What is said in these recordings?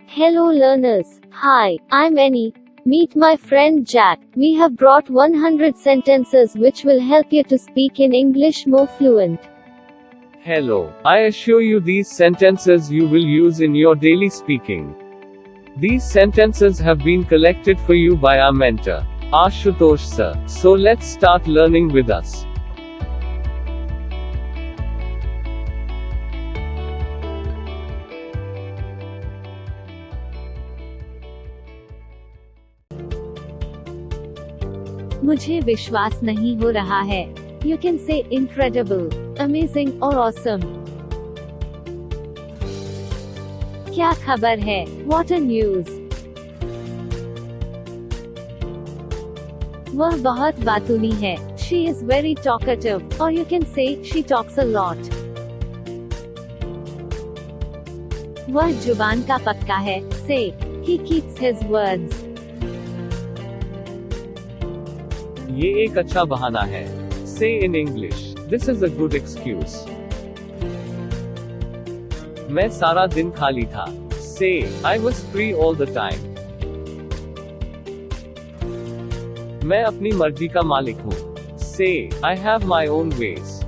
Hello learners. Hi, I'm Annie. Meet my friend Jack. We have brought 100 sentences which will help you to speak in English more fluent. Hello. I assure you these sentences you will use in your daily speaking. These sentences have been collected for you by our mentor, Ashutosh sir. So let's start learning with us. मुझे विश्वास नहीं हो रहा है. You can say incredible, amazing or awesome. क्या खबर है? What a news. वह बहुत बातूनी है. She is very talkative, or you can say she talks a lot. वह जुबान का पक्का है. Say, he keeps his words. ये एक अच्छा बहाना है. Say in English, this is a good excuse. मैं सारा दिन खाली था. Say, I was free all the time. मैं अपनी मर्जी का मालिक हूँ. Say, I have my own ways.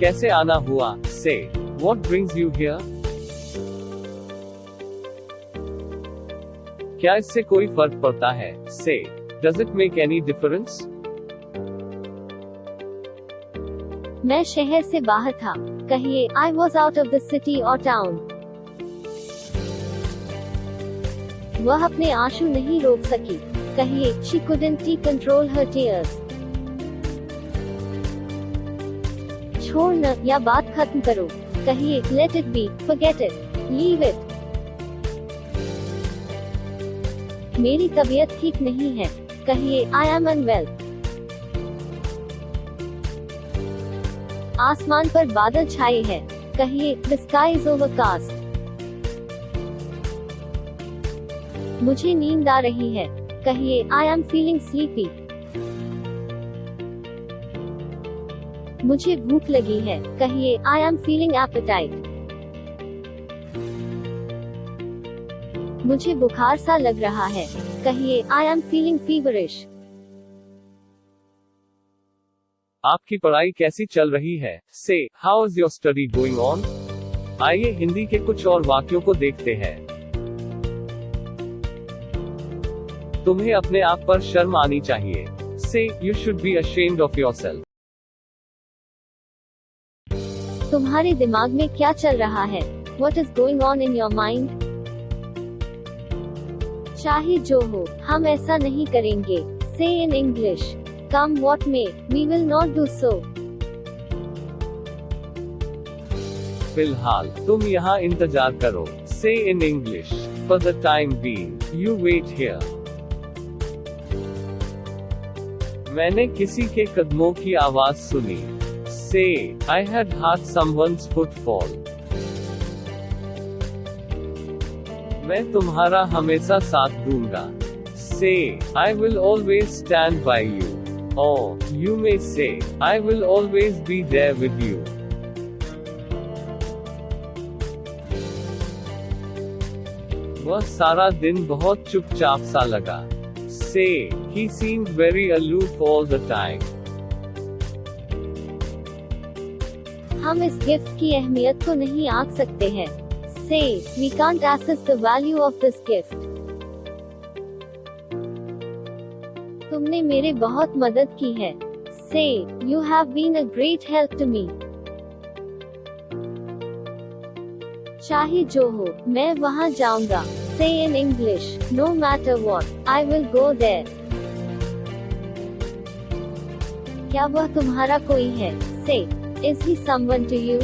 कैसे आना हुआ? Say, what brings you here? क्या इससे कोई फर्क पड़ता है? Say, does it make any difference? मैं शहर से बाहर था. कहिए, I was out of the city or town. वह अपने आंसू नहीं रोक सकी. कहिए, she couldn't control her tears. छोड़ न या बात खत्म करो. कहिए, let it be, forget it, leave it. मेरी तबीयत ठीक नहीं है. कहिए, I am unwell. आसमान पर बादल छाए हैं. कहिए, the sky is overcast. मुझे नींद आ रही है. कहिए, I am feeling sleepy. मुझे भूख लगी है. कहिए, I am feeling appetite. मुझे बुखार सा लग रहा है. कहिए, I am feeling feverish. आपकी पढ़ाई कैसी चल रही है? Say, how is your study going on? आइए हिंदी के कुछ और वाक्यों को देखते हैं. तुम्हें अपने आप पर शर्म आनी चाहिए. Say, you should be ashamed of yourself. तुम्हारे दिमाग में क्या चल रहा है? What is going on in your mind? चाहे जो हो, हम ऐसा नहीं करेंगे. Say in English, come what may, we will not do so. फिलहाल तुम यहाँ इंतजार करो. Say in English, for the time being, you wait here. मैंने किसी के कदमों की आवाज सुनी. Say, I had heard someone's footfall. मैं तुम्हारा हमेशा साथ दूंगा. Say, I will always stand by you. Or, you may say, I will always be there with you. वह सारा दिन बहुत चुपचाप सा लगा. Say, he seemed very aloof all the time. हम इस गिफ्ट की अहमियत को नहीं आंक सकते हैं. Say, we can't assess the value of this gift. तुमने मेरे बहुत मदद की है. Say, you have been a great help to me. चाहे जो हो, मैं वहाँ जाऊंगा. Say in English, no matter what, I will go there. क्या वह तुम्हारा कोई है? Say, is he someone to you?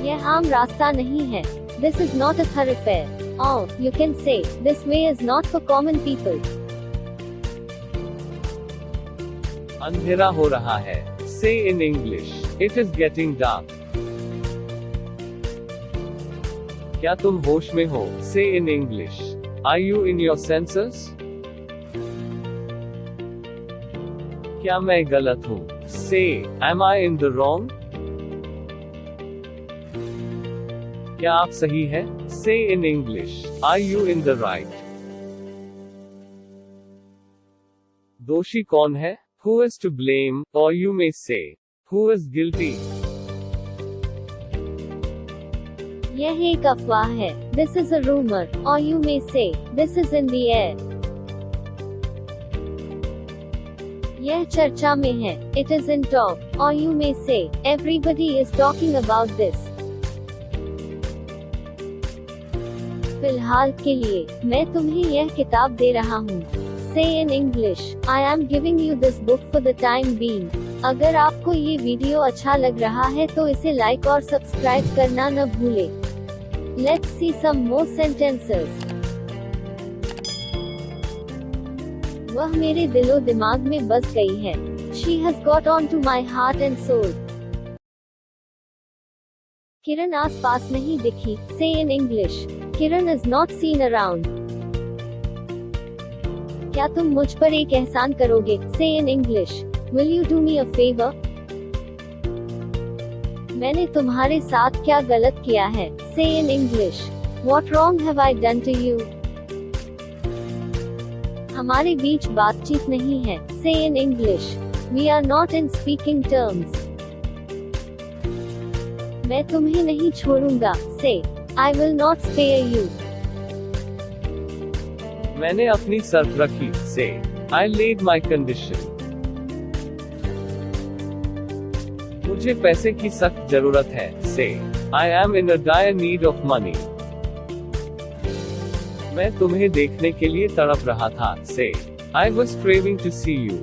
यह आम रास्ता नहीं है. This is not a thoroughfare. Or, you can say, this way is not for common people. अंधेरा हो रहा है. Say in English, it is getting dark. क्या तुम होश में हो? Say in English, are you in your senses? क्या मैं गलत हूँ? Say, am I in the wrong? क्या आप सही है? Say in English, are you in the right? दोषी कौन है? Who is to blame, or you may say, who is guilty? यह एक अफवाह है। This is a rumor, or you may say, this is in the air. यह चर्चा में है। It is in talk, or you may say, everybody is talking about this. फिलहाल के लिए, मैं तुम्हें यह किताब दे रहा हूँ। Say in English, I am giving you this book for the time being. अगर आपको ये वीडियो अच्छा लग रहा है तो इसे लाइक और सब्सक्राइब करना न भूलें। Let's see some more sentences. वह मेरे दिलो दिमाग में बस गई है। She has got on to my heart and soul. किरण आस-पास नहीं दिखी। Say in English, Kiran is not seen around. क्या तुम मुझ पर एक एहसान करोगे? Say in English, will you do me a favor? मैंने तुम्हारे साथ क्या गलत किया है? Say in English, what wrong have I done to you? हमारे बीच बातचीत नहीं है। Say in English, we are not in speaking terms. मैं तुम्हें नहीं छोड़ूंगा। Say, I will not spare you. मैंने अपनी शर्त रखी। Say, I laid my condition. मुझे पैसे की सख्त जरूरत है। Say, I am in a dire need of money. मैं तुम्हें देखने के लिए तड़प रहा था। Say, I was craving to see you.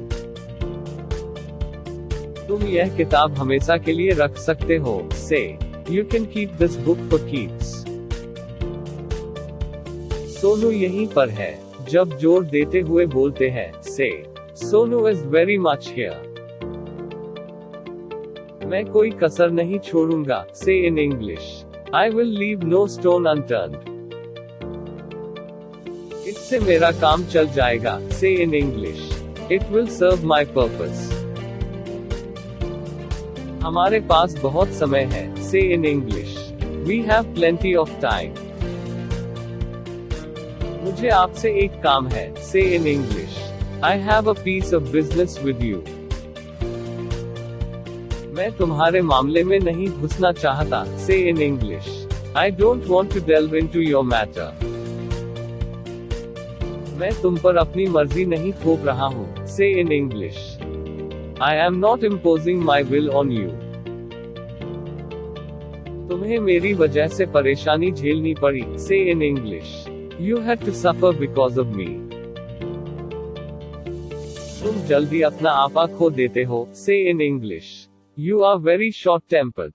तुम यह किताब हमेशा के लिए रख सकते हो। Say, you can keep this book for keeps. Sonu यहीं पर है। जब जोर देते हुए बोलते हैं। Say, Sonu is very much here. मैं कोई कसर नहीं छोड़ूंगा। Say in English, I will leave no stone unturned. इससे मेरा काम चल जाएगा। Say in English, it will serve my purpose. हमारे पास बहुत समय है। Say in English, we have plenty of time. मुझे आपसे एक काम है। Say in English, I have a piece of business with you. मैं तुम्हारे मामले में नहीं घुसना चाहता। Say in English, I don't want to delve into your matter. मैं तुम पर अपनी मर्जी नहीं थोप रहा हूँ। Say in English, I am not imposing my will on you. तुम्हें मेरी वजह से परेशानी झेलनी पड़ी। Say in English, you had to suffer because of me. तुम जल्दी अपना आपा खो देते हो। Say in English, you are very short-tempered.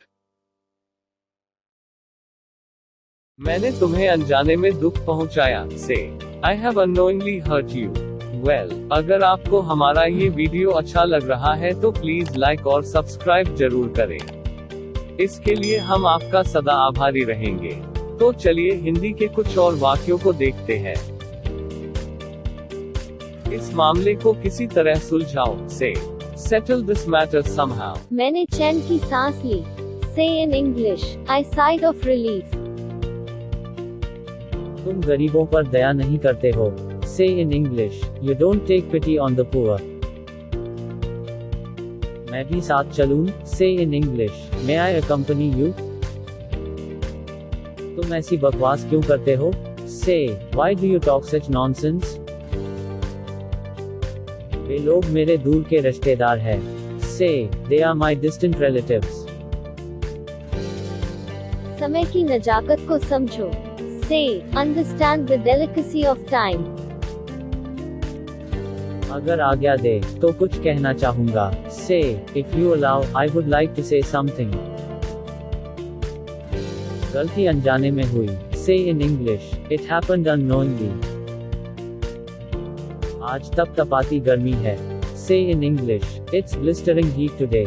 मैंने तुम्हें अनजाने में दुख पहुंचाया। Say, I have unknowingly hurt you. Well, अगर आपको हमारा ये वीडियो अच्छा लग रहा है तो प्लीज लाइक और सब्सक्राइब जरूर करें। इसके लिए हम आपका सदा आभारी रहेंगे। तो चलिए हिंदी के कुछ और वाक्यों को देखते हैं। इस मामले को किसी तरह सुलझाओ। Say, settle this matter somehow. मैंने चैन की सांस ली। Say in English, I sighed of relief. तुम गरीबों पर दया नहीं करते हो। Say in English, you don't take pity on the poor. मैं भी साथ चलूं? Say in English, may I accompany you? तुम ऐसी बकवास क्यों करते हो? Say, why do you talk such nonsense? वे लोग मेरे दूर के रिश्तेदार हैं। Say, they are my distant relatives. समय की नजाकत को समझो। Say, understand the delicacy of time. अगर आज्ञा दे, तो कुछ कहना चाहूँगा। Say, if you allow, I would like to say something. गलती अनजाने में हुई। Say in English, it happened unknowingly. आज तपतपाती गर्मी है। Say in English, it's blistering heat today.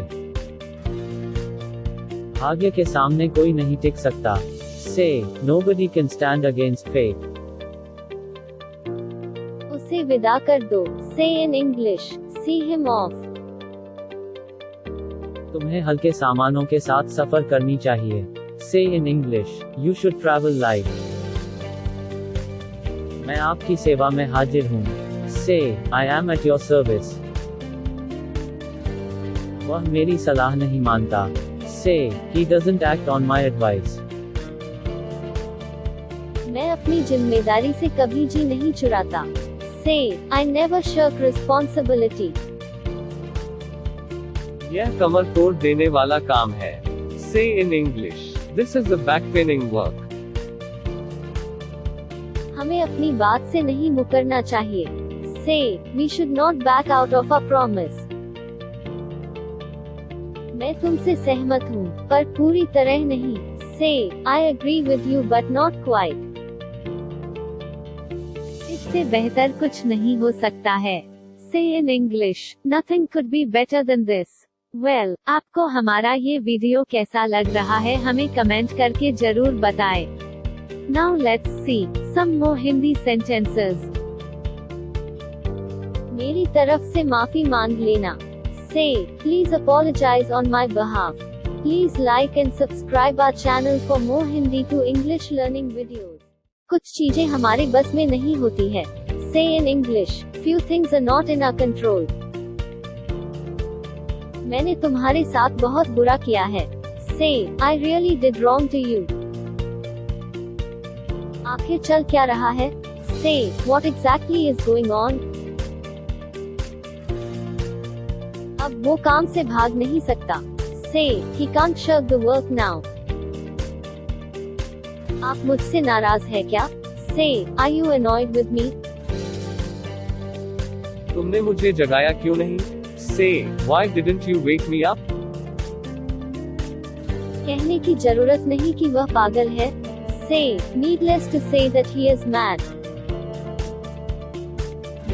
भाग्य के सामने कोई नहीं टिक सकता। Say, nobody can stand against fate. उसे विदा कर दो। Say in English, see him off. तुम्हें हल्के सामानों के साथ सफर करनी चाहिए। Say in English, you should travel light. मैं आपकी सेवा में हाजिर हूँ. Say, I am at your service. वह मेरी सलाह नहीं मानता. Say, he doesn't act on my advice. मैं अपनी जिम्मेदारी से कभी जी नहीं चुराता. Say, I never shirk responsibility. यह कमर तोड़ देने वाला काम है. Say in English, this is a back-paining work. हमें अपनी बात से नहीं मुकरना चाहिए. Say, we should not back out of our promise. मैं तुमसे सहमत हूँ, पर पूरी तरह नहीं. Say, I agree with you but not quite. इससे बेहतर कुछ नहीं हो सकता है. Say in English, nothing could be better than this. Well, आपको हमारा ये वीडियो कैसा लग रहा है हमें कमेंट करके जरूर बताएं. Now let's see some more Hindi sentences. मेरी तरफ से माफी मांग लेना. Say, please apologize on my behalf. Please like and subscribe our channel for more Hindi to English learning videos. कुछ चीजें हमारे बस में नहीं होती है. Say in English, few things are not in our control. मैंने तुम्हारे साथ बहुत बुरा किया है. Say, I really did wrong to you. आखिर चल क्या रहा है? Say, what exactly is going on? अब वो काम से भाग नहीं सकता. Say, he can't shirk the work now. आप मुझसे नाराज है क्या? Say, are you annoyed with me? तुमने मुझे जगाया क्यों नहीं? Say, why didn't you wake me up? कहने की जरूरत नहीं कि वह पागल है. Say, needless to say that he is mad.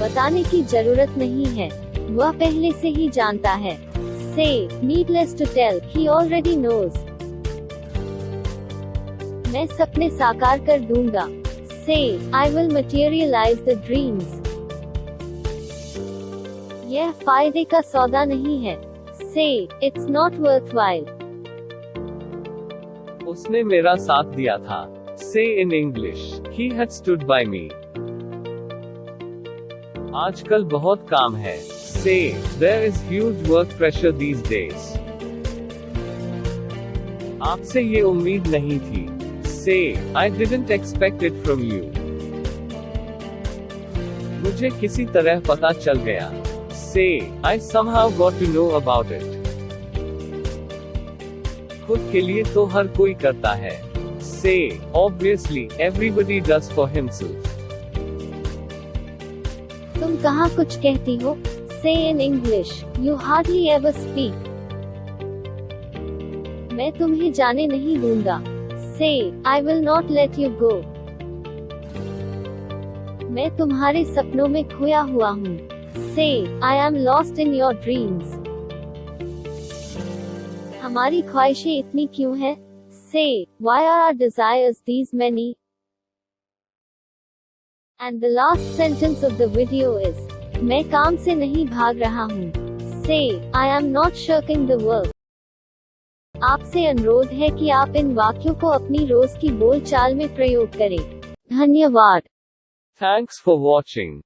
बताने की जरूरत नहीं है, वह पहले से ही जानता है. Say, needless to tell, he already knows. मैं सपने साकार कर दूंगा. Say, I will materialize the dreams. यह फायदे का सौदा नहीं है. Say, it's not worthwhile. उसने मेरा साथ दिया था. Say in English, he had stood by me. आजकल बहुत काम है. Say, there is huge work pressure these days. आपसे ये उम्मीद नहीं थी. Say, I didn't expect it from you. मुझे किसी तरह पता चल गया. Say, I somehow got to know about it. खुद के लिए तो हर कोई करता है. Say, obviously, everybody does for himself. तुम कहाँ कुछ कहती हो? Say in English, you hardly ever speak. मैं तुम्हें जाने नहीं दूंगा. Say, I will not let you go. मैं तुम्हारे सपनों में खोया हुआ हूँ. Say, I am lost in your dreams. हमारी ख्वाहिशें इतनी क्यों हैं? Say, why are our desires these many? And the last sentence of the video is, मैं काम से नहीं भाग रहा हूँ. Say, I am not shirking the work. आपसे अनुरोध है कि आप इन वाक्यों को अपनी रोज की बोलचाल में प्रयोग करें. धन्यवाद. Thanks for watching.